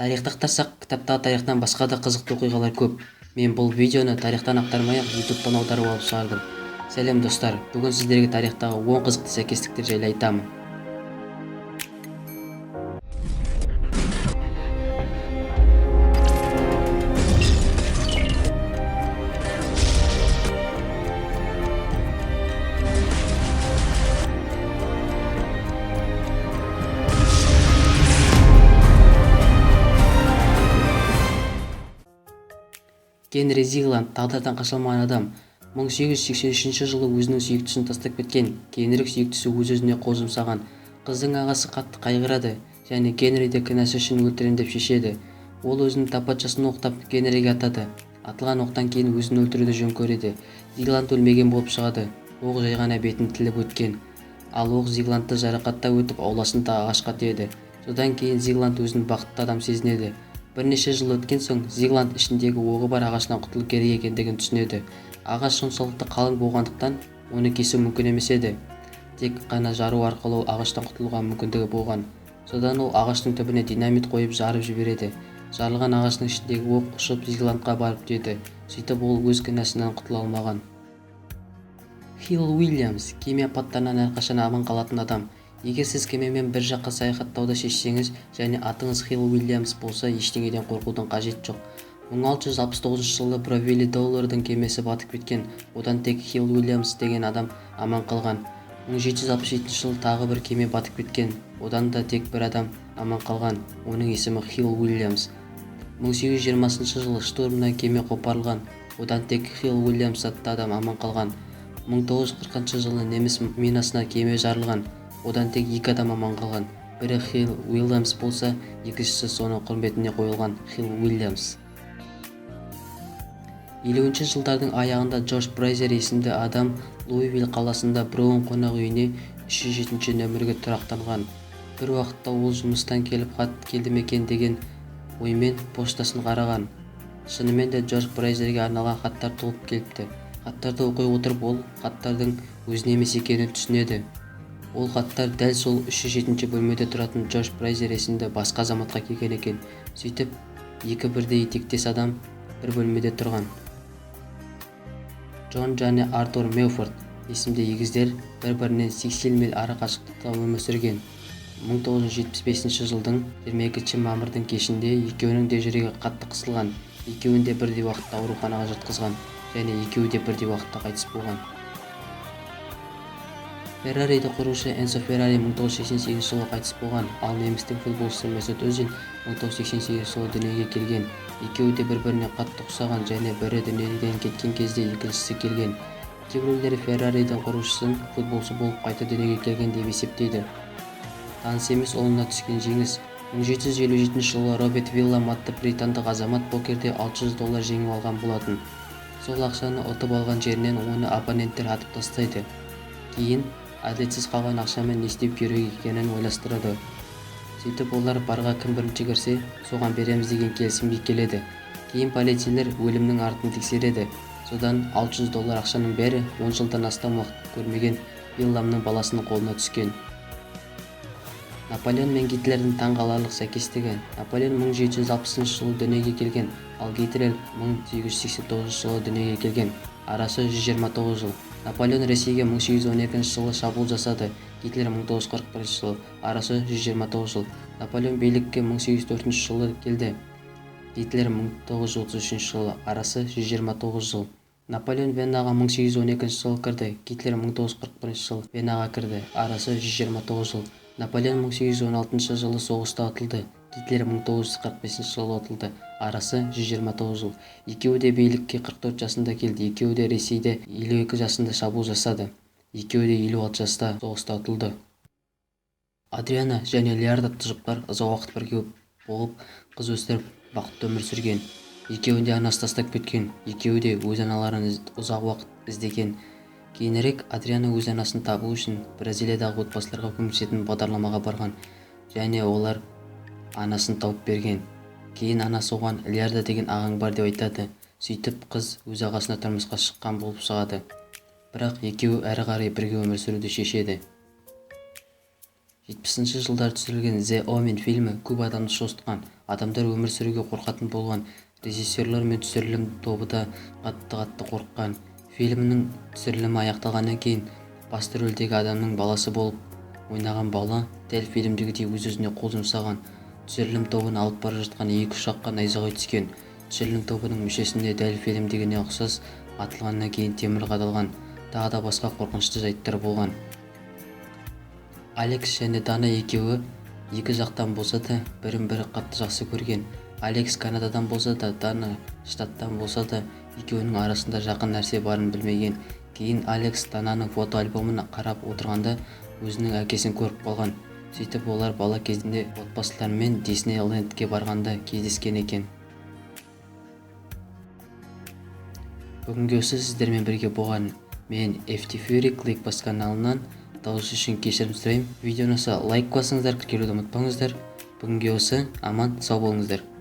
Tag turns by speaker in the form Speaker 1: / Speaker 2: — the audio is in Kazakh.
Speaker 1: Тарихты ақтарсақ, кітаптағы тарихтан басқа да қызықты оқиғалар көп. Мен бұл видеоны тарихтан ақтармай-ақ ютубтан аударып алып шығардым. Сәлем достар, бүгін сіздерге тарихтағы 10 қызықты сәйкестіктер жайлы айтамын. Генри Зигланд, тағдырдан қаша алмаған адам, 1883 жылы өзінің сүйіктісін тастап кеткен. Кейінірек сүйіктісі өз-өзіне қол жұмсаған. Қыздың ағасы қатты қайғырады және Генриді кінәсі үшін өлтірем деп шешеді. Ол өзінің тапаншасын оқтап Генриге атады. Атылған оқтан кейін өзін өлтіруді жөн көреді. Зигланд өлмеген болып шығады. Оқ жай ғана бетін тіліп өткен. Ал оқ Зигландты жарақаттап өтіп ауласында ағашқа тиеді. Содан кейін Зигланд өзін бақытты адам сезінеді. Бірнеше жыл өткен соң Зигланд ішіндегі оғы бар ағаштан құтылу керек екендігін түсінеді. Ағаш соншалықты қалың болғандықтан оны кесу мүмкін емес еді. Тек қана жару арқылы ағаштан құтылуға мүмкіндігі болған. Содан ол ағаштың түбіне динамит қойып жарып жібереді. Жарылған ағаштың ішіндегі оқ ұшып Зигландқа барып тиеді. Сөйтіп ол өз кінәсінен құтыла алмаған. Хилл Уильямс, кеме апаттарынан әрқашан аман қалатын адам. Егер сіз кемемен бір жаққа саяхаттауды шешсеңіз және атыңыз Хилл Уильямс болса, ештеңеден қорқудың қажет жоқ. 1669 жылы Бровелли Доллардың кемесі батып кеткен. Одан тек Хилл Уильямс деген адам аман қалған. 1767 жылы тағы бір кеме батып кеткен. Одан да тек бір адам аман қалған. Оның есімі Хилл Уильямс. 1820 жылы штормнан кеме қопарылған. Одан тек Хилл Уильямс атты адам аман қалған. 1940 жылы неміс минасына кеме жарылған. Одан тек 2 адам аман қалған. Бірі Хилл Уильямс болса, екіншісі соның құрметіне қойылған Хилл Уильямс. 50-ші жылдардың аяғында Джордж Брайзер есімді адам Луивилл қаласында Браун қонақ үйіне 307 нөмірге тұрақтанған. Бір уақытта ол жұмыстан келіп хат келді ме екен деген оймен поштасын қараған. Шынымен де Джордж Брайзерге арналған хаттар толып келіпті. Хаттарды оқи отырып ол хаттардың өзіне емес екенін түсінеді. Ол хаттар дәл сол 307 бөлмеде тұратын Джордж Брайзер есімді басқа азаматқа келген екен. Сөйтіп, екі бірдей тектес адам бір бөлмеде тұрған. Джон және Артур Мелфорд есімді егіздер бір-бірінен 80 миль ары қашықтықта өмір сүрген. 1975 жылдың 22 мамырдың кешінде екеуінің де жүрегі қатты қысылған. Екеуін де бірдей уақытта ауруханаға жатқызған және екеуі де бірдей уақытта қайтыс болған. Феррариді құрушы Энцо Феррари 1988 жылы қайтыс болған, ал немістің футболшысы Месут Өзил 1988 жылы дүниеге келген. Екеуі де бір-біріне қатты ұқсаған және бірі дүниеден кеткен кезде екіншісі келген. Кейбіреулер Ферраридің құрушысын футболшы болып қайта дүниеге келген деп есептейді. Таныс емес ұлына түскен жеңіс. 1757 жылы Роберт Виллам атты британдық азамат покерде $600 жеңіп алған болатын. Сол ақшаны ұтып алған жерінен оны оппоненттер атып тастайды. Кейін әділетсіз қалған ақшамен не істеп керек екенін ойластырады. Сөйтіп олар барға кім бірінші кірсе, соған береміз деген келісімге келеді. Кейін полицейлер өлімнің артын тексереді. Содан $600 ақшаның бәрі 10 жылдан астам уақыт көрмеген Вилламның баласының қолына түскен. Наполеон мен Гитлердің таңғаларлық сәйкестігі. Наполеон 1760 жылы дүниеге келген, ал Гитлер 1889 жылы дүниеге келген. Арасы 129 жыл. Наполеон Ресейге 1812 жылы шабуыл жасады. Гитлер 1941 жылы. Арасы 129 жыл. Наполеон билікке 1804 жылы келді. Гитлер 1933 жылы. Арасы 129 жыл. Наполеон Венаға 1812 жылы кірді. Гитлер 1941 жылы Венаға кірді. Арасы 129 жыл. Наполеон 1816 жылы соғыста атылды. Гитлер 1945 жылы атылды. Арасы 129 жыл. Екеуі де билікке 44 жасында келді. Екеуі де Ресейде 52 жасында шабуыл жасады. Екеуі де 56 жаста соғыста атылды. Адриана және Леонардо жұптар ұзақ уақыт бірге болып, қыз өсіріп, бақытты өмір сүрген. Екеуін де анасы тастап кеткен. Екеуі де өз аналарын ұзақ уақыт іздеген. Кейінірек Адриана өз анасын табу үшін Бразилиядағы отбасыларға көмектесетін бағдарламаға барған және олар анасын тауып берген. Кейін анасы оған Леонардо деген ағаң бар деп айтады. Сөйтіп қыз өз ағасына тұрмысқа шыққан болып шығады. Бірақ екеуі әрі қарай бірге өмір сүруді шешеді. 70 жылдары түсірілген The Omen фильмі көп адамды шошытқан, адамдар өмір сүруге қорқатын болған, режиссерлер мен түсірілім тобы да қатты қорыққан. Фильмнің түсірілімі аяқталғаннан кейін басты рөлдегі адамның баласы болып ойнаған бала дәл фильмдегідей өз-өзіне қол жұмсаған. Түсірілім тобын алып бара жатқан екі ұшаққа найзағай түскен. Түсірілім тобының мүшесінде дәл фильмдегіне ұқсас атылғаннан кейін темір қадалған, тағы да басқа қорқынышты жайттар болған. Алекс және Дана екеуі екі жақтан болса да бірін-бірі қатты жақсы көрген. Алекс Канададан болса да, Дана штаттан болса да, екеуінің арасында жақын нәрсе барын білмеген. Кейін Алекс Дананың фотоальбомын қарап отырғанда өзінің әкесін көріп қалған. Сөйтіп олар бала кезінде отбасыларымен Диснейлендке барғанда кездескен екен. Бүгінгі осы сіздермен бірге болған мен FT Fury Clickbus каналынан. Дауыс үшін кешірім сұраймын. Видеоны лайк басыңыздар, тіркелуді ұмытпаңыздар. Бүгінгі осы, аман сау болыңыздар.